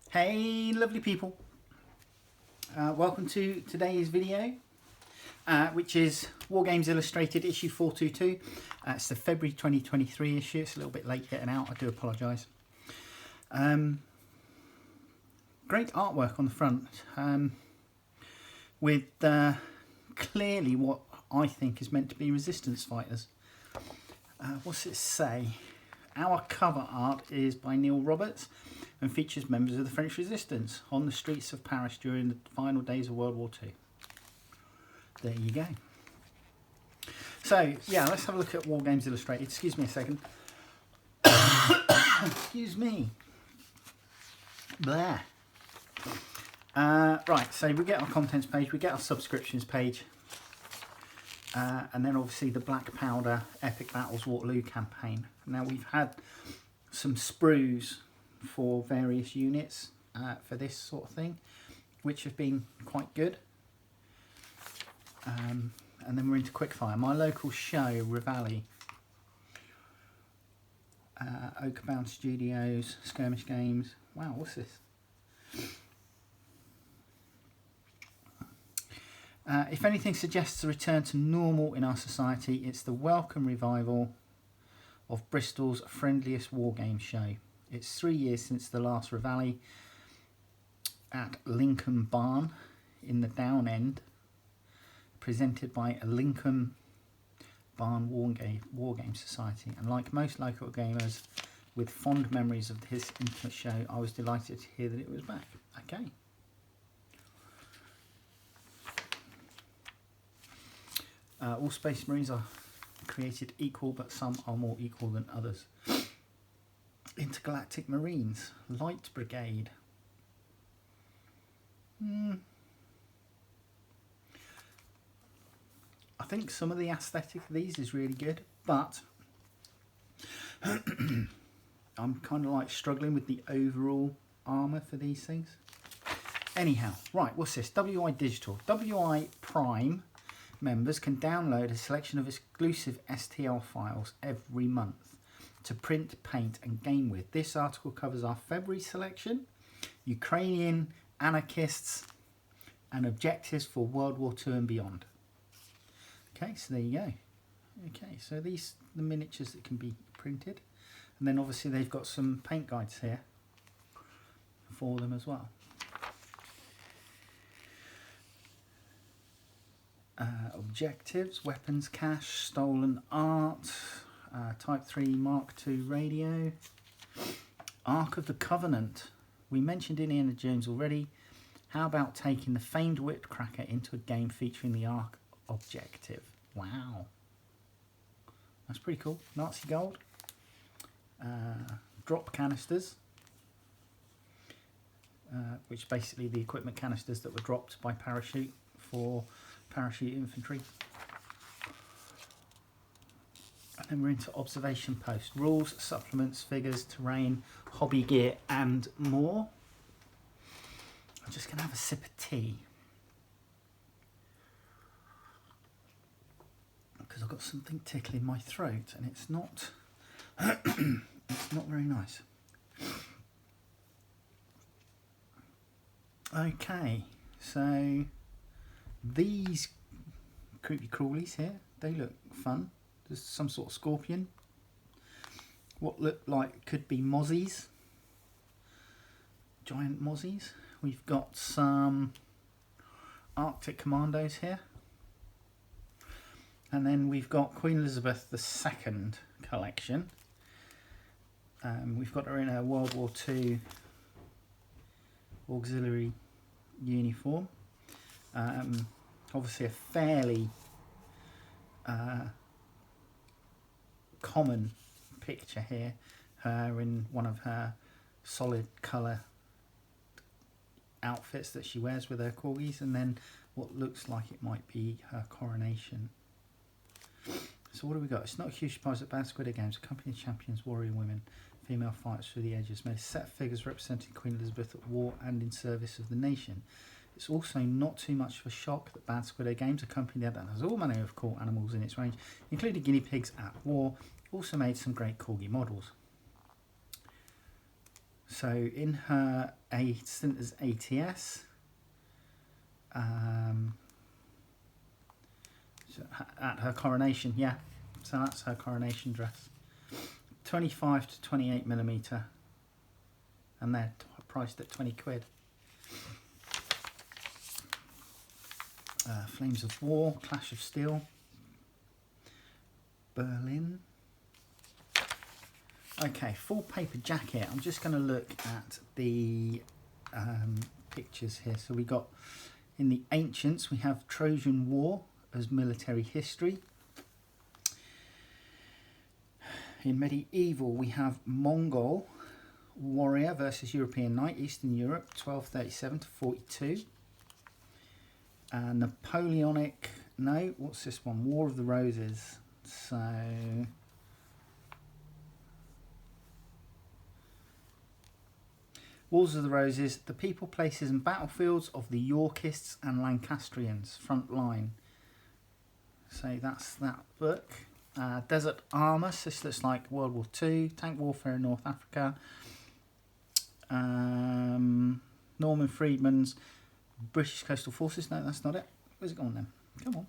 Hey lovely people, welcome to today's video, which is Wargames Illustrated issue 422. It's the February 2023 issue. It's a little bit late getting out, I do apologise. Great artwork on the front, with clearly what I think is meant to be resistance fighters. What's it say? Our cover art is by Neil Roberts and features members of the French resistance on the streets of Paris during the final days of World War II. There you go. So, yeah, let's have a look at Wargames Illustrated. Excuse me a second. Excuse me. Blah. Right, so we get our contents page, we get our subscriptions page, and then obviously the Black Powder Epic Battles Waterloo campaign. Now we've had some sprues for various units for this sort of thing, which have been quite good. And then we're into quickfire. My local show, Rivali, Oakbound Studios, Skirmish Games. Wow, what's this? If anything suggests a return to normal in our society, it's the welcome revival of Bristol's friendliest wargame show. It's 3 years since the last Rivali at Lincoln Barn in the Down End, presented by a Lincoln Barn Wargame Society. And like most local gamers with fond memories of this intimate show, I was delighted to hear that it was back. Okay. All Space Marines are created equal, but some are more equal than others. Intergalactic Marines, Light Brigade. I think some of the aesthetic of these is really good, but I'm kind of like struggling with the overall armour for these things. Anyhow, right, what's this? WI Digital. WI Prime members can download a selection of exclusive STL files every month to print, paint and game with. This article covers our February selection, Ukrainian anarchists and objectives for World War II and beyond. Okay, so there you go. Okay, so these are the miniatures that can be printed, and then obviously they've got some paint guides here for them as well. Objectives, weapons cache, stolen art, Type 3 Mark II radio, Ark of the Covenant. We mentioned Indiana Jones already. How about taking the famed Whipcracker into a game featuring the Ark objective? Wow, that's pretty cool. Nazi gold, drop canisters, which basically the equipment canisters that were dropped by parachute for parachute infantry. And then we're into observation post. Rules, supplements, figures, terrain, hobby gear and more. I'm just going to have a sip of tea, because I've got something tickling my throat and it's not it's not very nice. Okay, so these creepy crawlies here, they look fun. There's some sort of scorpion. What look like could be mozzies. Giant mozzies. We've got some Arctic Commandos here. And then we've got Queen Elizabeth II collection. We've got her in a World War II auxiliary uniform. Obviously a fairly common picture here, her in one of her solid colour outfits that she wears with her corgis, and then what looks like it might be her coronation. So what do we got? It's not a huge surprise that Bad Squid Games, a company of champions, warrior women, female fighters through the ages, made a set of figures representing Queen Elizabeth at war and in service of the nation. It's also not too much of a shock that Bad Squid Games, a company that has all manner of cool animals in its range, including guinea pigs at war, also made some great corgi models. So in her stint as ATS, at her coronation, yeah. So that's her coronation dress. 25 to 28 millimeter, and they're priced at 20 quid. Flames of War, Clash of Steel, Berlin. Okay, full paper jacket. I'm just going to look at the pictures here. So we got in the Ancients, we have Trojan War as military history. In Medieval, we have Mongol warrior versus European knight, Eastern Europe, 1237 to 42. Napoleonic, no, what's this one? War of the Roses. So Wars of the Roses, the people, places and battlefields of the Yorkists and Lancastrians, front line. So that's that book. Desert Armour, so this looks like World War II, tank warfare in North Africa. Norman Friedman's British Coastal Forces, no that's not it. Where's it gone then? Come on.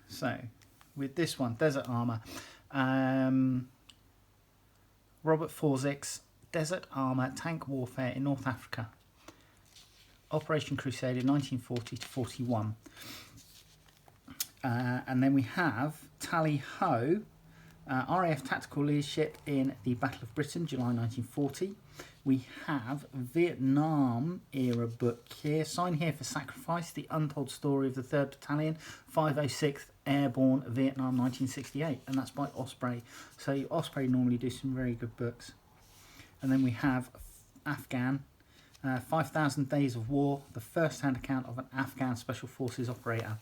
So, with this one, Desert Armour, Robert Forsyth's Desert Armour Tank Warfare in North Africa, Operation Crusader 1940 to 41. And then we have Tally Ho, RAF Tactical Leadership in the Battle of Britain, July 1940. We have Vietnam era book here, Sign Here for Sacrifice, the untold story of the 3rd Battalion, 506th Airborne, Vietnam 1968, and that's by Osprey. So Osprey normally do some very good books. And then we have Afghan, 5,000 Days of War, the first-hand account of an Afghan Special Forces operator.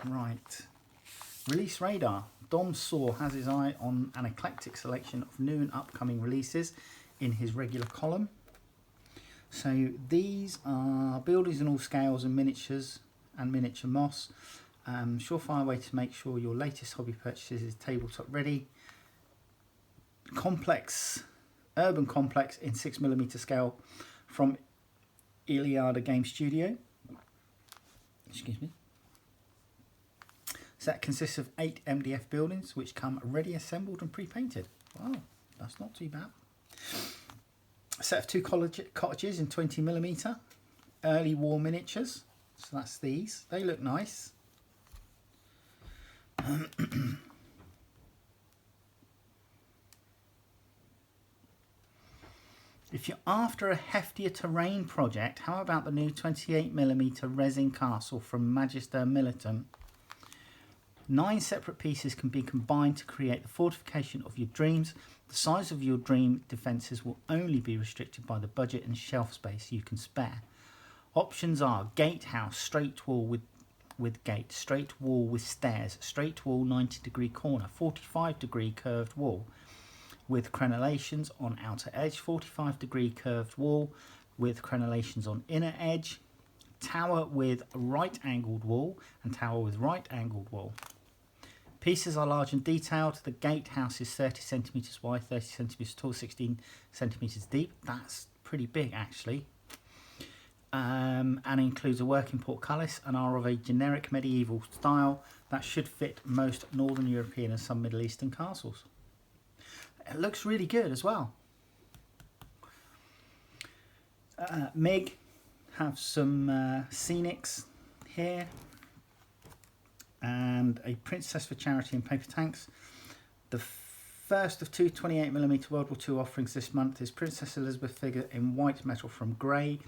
Right. Release radar. Dom Saw has his eye on an eclectic selection of new and upcoming releases in his regular column. So these are buildings in all scales and miniatures and miniature moss. Surefire way to make sure your latest hobby purchases is tabletop ready. Complex, urban complex in 6mm scale from Iliada Game Studio. Excuse me. Set consists of 8 MDF buildings which come ready assembled and pre-painted. Wow, that's not too bad. A set of 2 cottages in 20mm, early war miniatures. So that's these. They look nice. If you're after a heftier terrain project, how about the new 28mm resin castle from Magister Militum? 9 separate pieces can be combined to create the fortification of your dreams. The size of your dream defences will only be restricted by the budget and shelf space you can spare. Options are gatehouse, straight wall with gate, straight wall with stairs, straight wall 90-degree corner, 45-degree curved wall with crenellations on outer edge, 45-degree curved wall with crenellations on inner edge, tower with right-angled wall and tower with right-angled wall. Pieces are large and detailed. The gatehouse is 30 centimetres wide, 30 centimetres tall, 16 centimetres deep. That's pretty big actually. And includes a working portcullis and are of a generic medieval style that should fit most Northern European and some Middle Eastern castles. It looks really good as well. MIG have some scenics here and a Princess for Charity and paper tanks. The first of 2 28mm World War II offerings this month is Princess Elizabeth figure in white metal from Grey.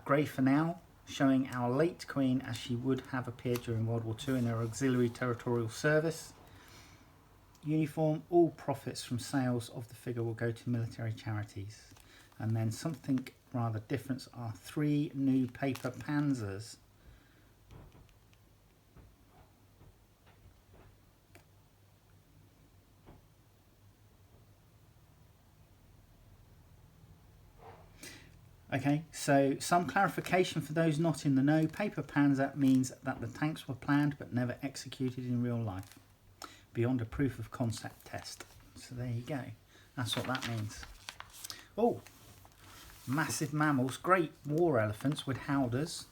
Grey for now, showing our late Queen as she would have appeared during World War II in her auxiliary territorial service. Uniform, all profits from sales of the figure will go to military charities. And then something rather different are 3 new paper panzers. Okay, so some clarification for those not in the know. Paper Panzer means that the tanks were planned but never executed in real life, beyond a proof of concept test. So there you go. That's what that means. Oh, massive mammals, great war elephants with howders.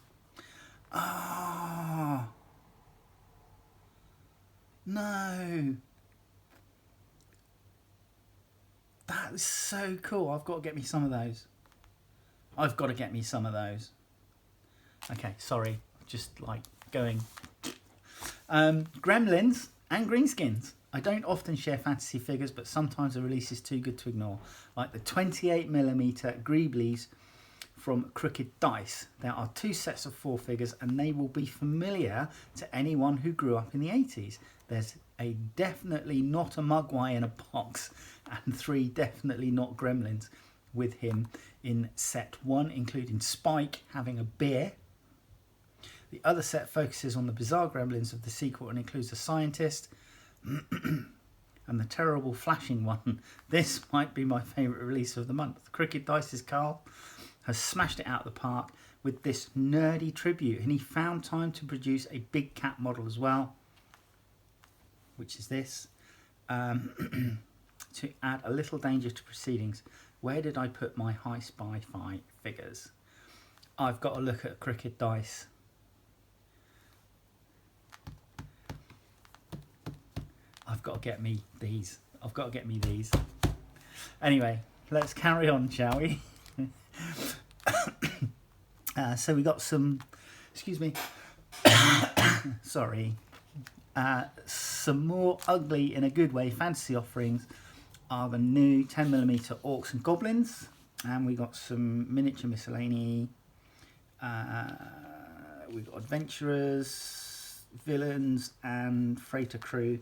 Ah, no. That is so cool. I've got to get me some of those. I've got to get me some of those. Okay, sorry. Just like going. Gremlins and greenskins. I don't often share fantasy figures, but sometimes a release is too good to ignore. Like the 28mm Greeblies from Crooked Dice. There are 2 sets of 4 figures and they will be familiar to anyone who grew up in the 80s. There's a definitely not a Mugwai in a box and 3 definitely not Gremlins with him in set 1, including Spike having a beer. The other set focuses on the bizarre gremlins of the sequel and includes a scientist and the terrible flashing one. This might be my favourite release of the month. Crooked Dice's Carl has smashed it out of the park with this nerdy tribute, and he found time to produce a big cat model as well, which is this, to add a little danger to proceedings. Where did I put my high spy-fi figures? I've got to look at Crooked Dice. I've got to get me these. I've got to get me these. Anyway, let's carry on, shall we? So we got some, excuse me, sorry, some more ugly in a good way fantasy offerings are the new 10mm Orcs and Goblins, and we got some miniature miscellany. We've got adventurers, villains, and freighter crew.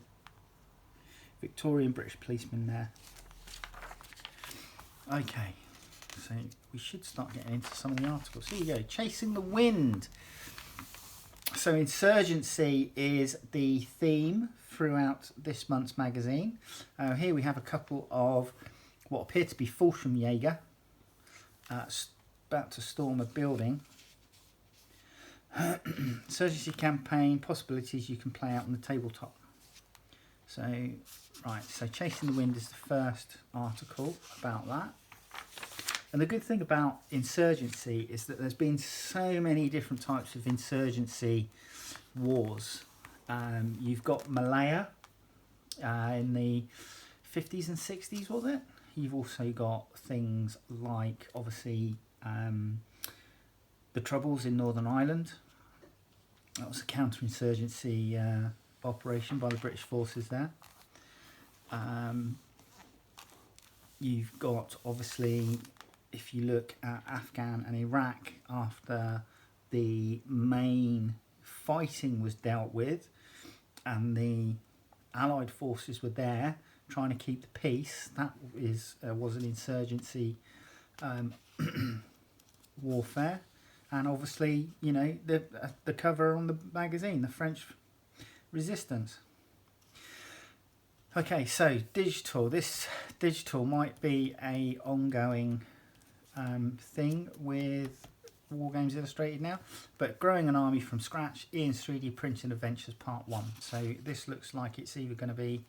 Victorian British policemen there. Okay, so we should start getting into some of the articles. Here we go. Chasing the Wind. So Insurgency is the theme throughout this month's magazine. Here we have a couple of what appear to be Fallschirmjäger about to storm a building. Insurgency campaign, possibilities you can play out on the tabletop. So, right, so Chasing the Wind is the first article about that. And the good thing about Insurgency is that there's been so many different types of insurgency wars. You've got Malaya in the 50s and 60s, was it? You've also got things like, obviously, the Troubles in Northern Ireland. That was a counter-insurgency operation by the British forces there. You've got, obviously, if you look at Afghan and Iraq, after the main fighting was dealt with and the Allied forces were there trying to keep the peace, that was an insurgency warfare. And obviously, you know, the cover on the magazine, the French Resistance. Okay, so digital. This digital might be a ongoing thing with Wargames Illustrated now, but Growing an Army from Scratch, Ian's 3D Printing Adventures Part 1. So this looks like it's either going to be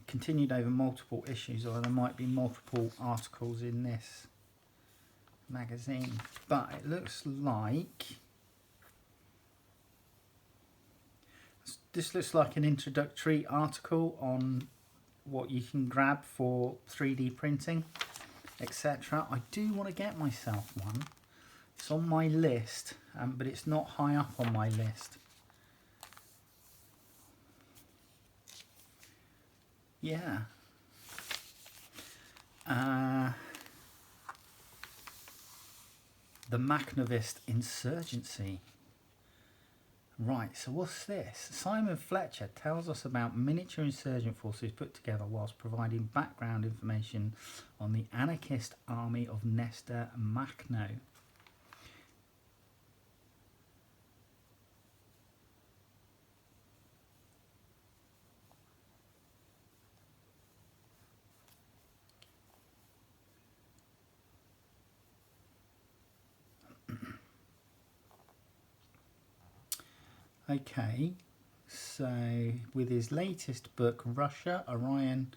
continued over multiple issues, or there might be multiple articles in this magazine. But it looks like this looks like an introductory article on what you can grab for 3D printing, etc. I do want to get myself one. It's on my list, but it's not high up on my list. Yeah. The MAKHNOVIST Insurgency. Right, so what's this? Simon Fletcher tells us about miniature insurgent forces put together whilst providing background information on the anarchist army of Nestor Makhno. Okay, so with his latest book, Russia, Orion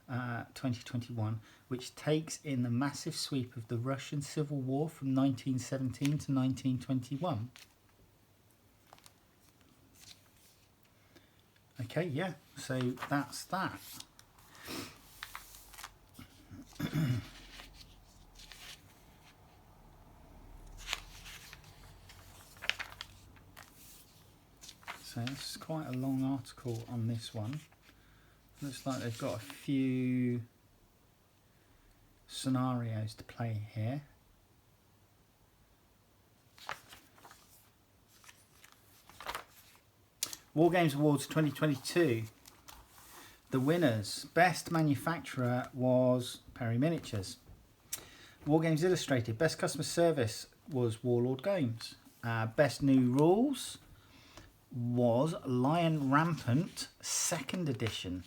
2021, which takes in the massive sweep of the Russian Civil War from 1917 to 1921. Okay, yeah, so that's that. So it's quite a long article on this one. Looks like they've got a few scenarios to play here. Wargames Awards 2022. The winners. Best manufacturer was Perry Miniatures. Wargames Illustrated. Best customer service was Warlord Games. Best new rules was Lion Rampant 2nd edition.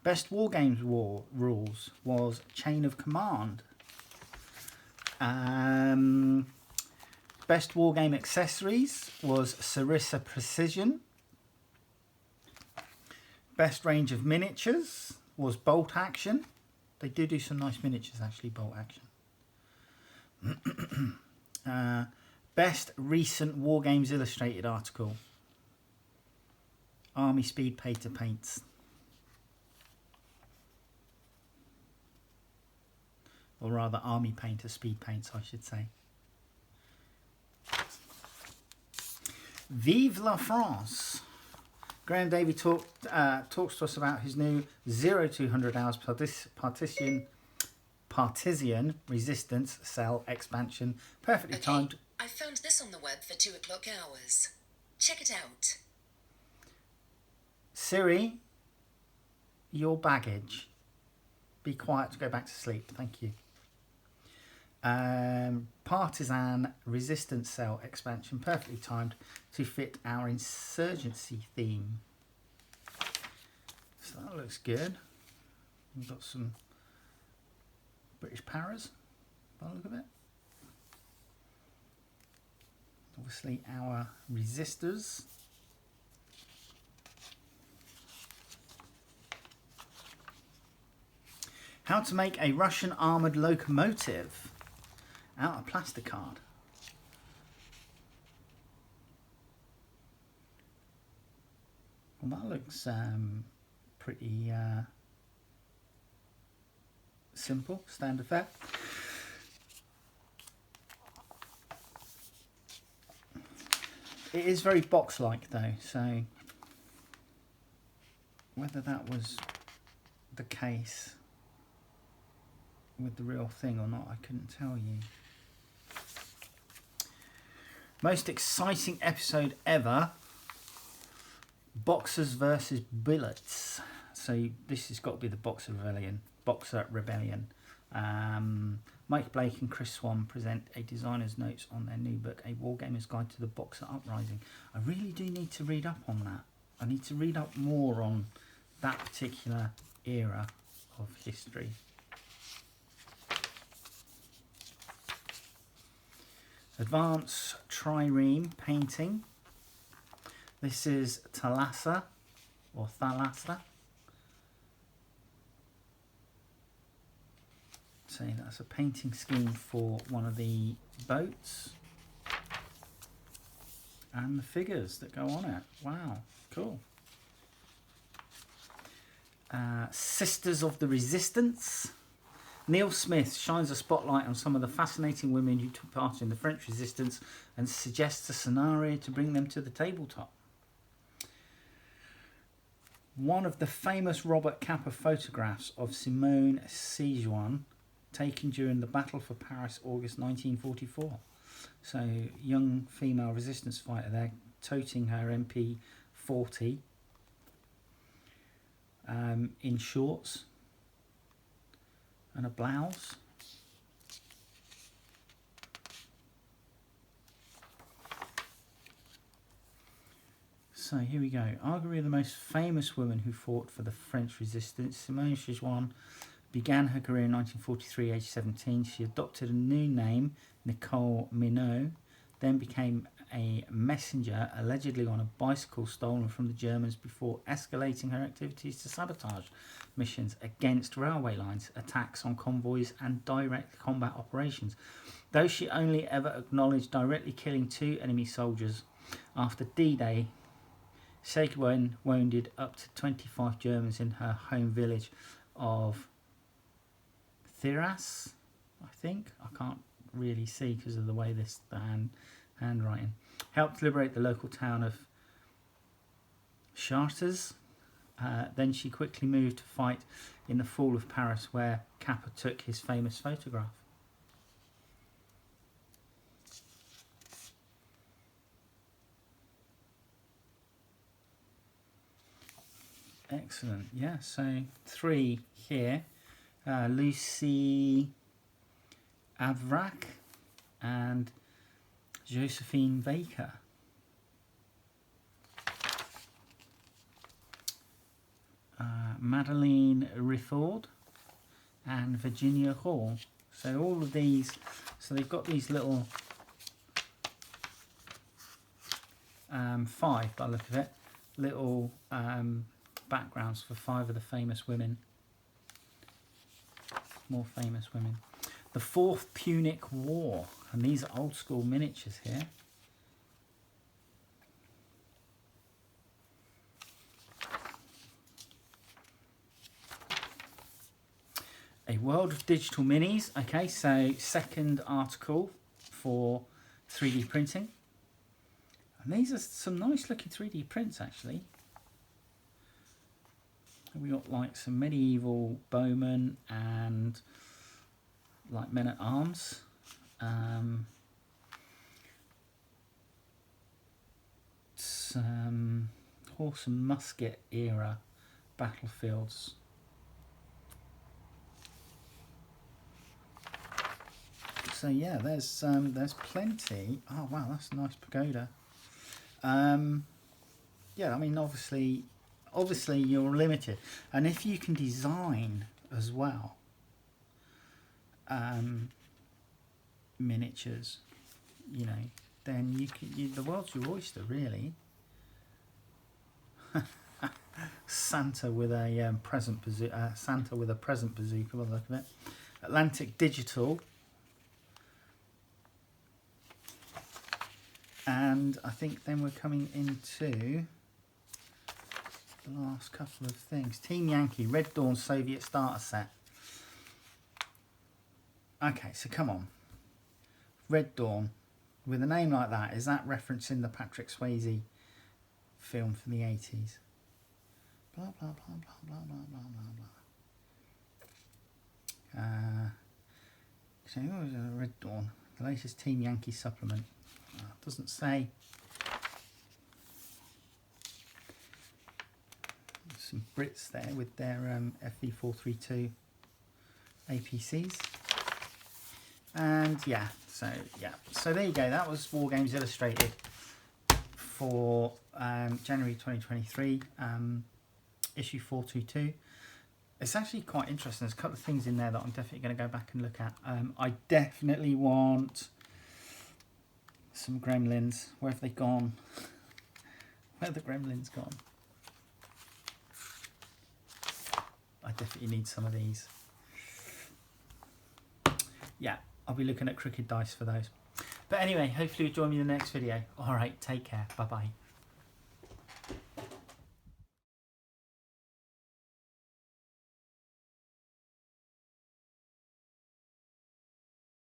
Best Wargames rules was Chain of Command. Best Wargame accessories was Sarissa Precision. Best range of miniatures was Bolt Action. They do some nice miniatures actually, Bolt Action. Best recent Wargames Illustrated article. Army Speed Painter Paints. Or rather, Army Painter Speed Paints, I should say. Vive la France! Graham Davey talks to us about his new 0-200 hours partisan resistance cell expansion. Perfectly timed. I found this on the web for 2 o'clock hours. Check it out. Siri, your baggage. Be quiet to go back to sleep. Thank you. Partisan resistance cell expansion, perfectly timed to fit our insurgency theme. So that looks good. We've got some British paras by the look of it. Obviously our resistors. How to make a Russian armoured locomotive out of plasticard. Well, that looks pretty simple, standard fare. It is very box-like though, so whether that was the case with the real thing or not, I couldn't tell you. Most exciting episode ever. Boxers versus Bullets. So this has got to be the Boxer Rebellion. Mike Blake and Chris Swan present a designer's notes on their new book, A Wargamer's Guide to the Boxer Uprising. I really do need to read up on that. I need to read up more on that particular era of history. Advanced trireme painting. This is Thalassa or Thalassa. So that's a painting scheme for one of the boats and the figures that go on it. Wow, cool. Sisters of the Resistance. Neil Smith shines a spotlight on some of the fascinating women who took part in the French resistance and suggests a scenario to bring them to the tabletop. One of the famous Robert Capa photographs of Simone Séjourné taken during the Battle for Paris, August 1944. So, young female resistance fighter there, toting her MP40 in shorts and a blouse. So here we go. Arguably the most famous woman who fought for the French resistance, Simone Séjourné began her career in 1943, age 17. She adopted a new name, Nicole Minot, then became a messenger allegedly on a bicycle stolen from the Germans before escalating her activities to sabotage missions against railway lines, attacks on convoys and direct combat operations. Though she only ever acknowledged directly killing 2 enemy soldiers after D-Day, Seguin wounded up to 25 Germans in her home village of Thiras, I think. I can't really see because of the way the handwriting. Helped liberate the local town of Chartres. Then she quickly moved to fight in the fall of Paris, where Kappa took his famous photograph. Excellent. Yeah, so 3 here. Lucy Avrak and Josephine Baker. Madeleine Rithord and Virginia Hall. So all of these, so they've got these little 5 by the look of it, little backgrounds for 5 of the famous women, more famous women. The 4th Punic War, and these are old school miniatures here. A World of Digital Minis. Okay, so second article for 3D printing. And these are some nice looking 3D prints actually. We got like some medieval bowmen and like men at arms. Some horse and musket era battlefields. So yeah, there's plenty. Oh wow, that's a nice pagoda. Yeah, I mean obviously you're limited, and if you can design as well miniatures, you know, then the world's your oyster really. Santa with a present bazooka. Santa with a present bazooka. By the look of it. Atlantic Digital. And I think then we're coming into the last couple of things. Team Yankee, Red Dawn Soviet starter set. Okay, so come on. Red Dawn, with a name like that, is that referencing the Patrick Swayze film from the 80s? Blah, blah, blah, blah, blah, blah, blah, blah, blah. So, Red Dawn, the latest Team Yankee supplement. Doesn't say. Some Brits there with their FV432 APCs. And yeah, so there you go. That was Wargames Illustrated for January 2023, issue 422. It's actually quite interesting. There's a couple of things in there that I'm definitely going to go back and look at. I definitely want some gremlins. Where have they gone? Where have the gremlins gone? I definitely need some of these. Yeah, I'll be looking at crooked dice for those. But anyway, hopefully you'll join me in the next video. Alright, take care. Bye-bye.